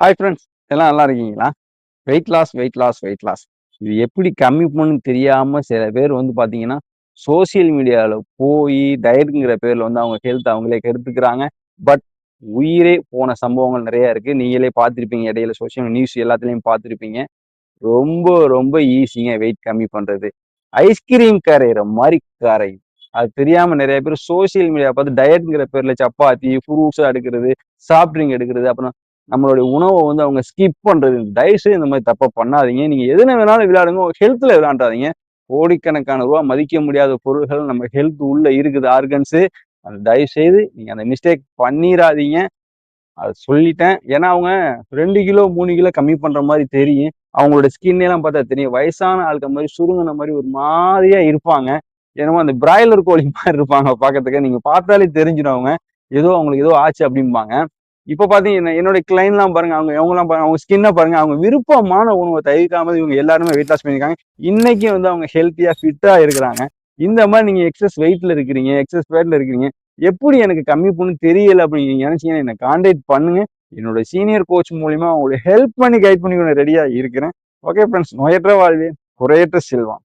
Hi friends, எல்லாம் நல்லா இருக்கீங்களா? Weight loss, weight loss, weight loss. இது எப்படி கம்மி பண்ணணும்னு தெரியாம சில பேர் பார்த்தீங்கன்னா, சோசியல் மீடியால போயி டயட்ங்கிற பேர்ல அவங்க ஹெல்த் அவங்களே கெடுத்துக்கிறாங்க. பட் உயிரே போன சம்பவங்கள் நெறைய இருக்கு. நீங்களே பார்த்திருப்பீங்க. இடையில சோசியல் நியூஸ் எல்லாத்துலயும் பார்த்திருப்பீங்க. ரொம்ப, ரொம்ப ஈஸிங்க வெயிட் கம்மி பண்றது. ஐஸ்கிரீம் கரையிற மாரி கரையும். அது தெரியாம நெறைய பேர் சோசியல் மீடியா பார்த்து டயட்ங்கிற பேர்ல சப்பாத்தி, ஃப்ரூட்ஸா எடுக்கிறது, சாஃப்ட் ட்ரிங்க் எடுக்கிறது, அப்புறம் நம்மளுடைய உணவ அவங்க ஸ்கிப் பண்றது. தயவுசெய்து இந்த மாரி தப்ப பண்ணாதீங்க. நீங்க எதுல வேணாலும் விளையாடுங்க. உங்க ஹெல்த்ல விளையாண்டாதீங்க. கோடிக்கணக்கான ரூவா மதிக்க முடியாத பொருள்கள் நம்ம ஹெல்த் உள்ள இருக்குது ஆர்கன்ஸு. அத தயவுசெய்து நீங்க அந்த மிஸ்டேக் பண்ணிறாதீங்க. அத சொல்லிட்டேன். ஏன்னா, அவங்க 2 கிலோ, 3 கிலோ கம்மி பண்ற மாரி தெரியும். அவங்களோட ஸ்கின் எல்லாம் பார்த்தா தெரியும். வயசான ஆட்கள் மாரி சுருங்குன மாரி ஒரு மாதிரியா இருப்பாங்க. என்னமோ அந்த பிராய்லர் கோழி மாரி இருப்பாங்க பார்க்கறதுக்கு. நீங்க பார்த்தாலே தெரிஞ்சிரும் அவங்க. ஏதோ அவங்களுக்கு ஏதோ ஆச்சு அப்டிம்பாங்க. இப்ப பார்த்தீங்கன்னா, என்னுடைய கிளையன்ட்லாம் பாருங்க. அவங்கலாம் பாருங்க. அவங்க ஸ்கின்ன பாருங்க. அவங்க விருப்பமான உணவ தவிர்க்காம இவங்க எல்லாருமே வெயிட் லாஸ் பண்ணியிருக்காங்க. இன்னைக்கும் அவங்க ஹெல்த்தியா, ஃபிட்டா இருக்கிறாங்க. இந்த மாரி நீங்க எக்ஸஸ் வெயிட்ல இருக்கிறீங்க, எக்ஸஸ் ஃபேட்ல இருக்கிறீங்க. எப்படி எனக்கு கம்மி பண்ணணும்னு தெரியல அப்படின்னு நீங்க நினைச்சீங்கன்னா என்ன கான்டாக்ட் பண்ணுங்க. என்னோட சீனியர் கோச் மூலியமா உங்களுக்கு ஹெல்ப் பண்ணி கைட் பண்ணி ரெடியா இருக்கிறேன். ஓகே ஃப்ரெண்ட்ஸ், நோயற்ற வாழ்வே குறையற்ற செல்வம்.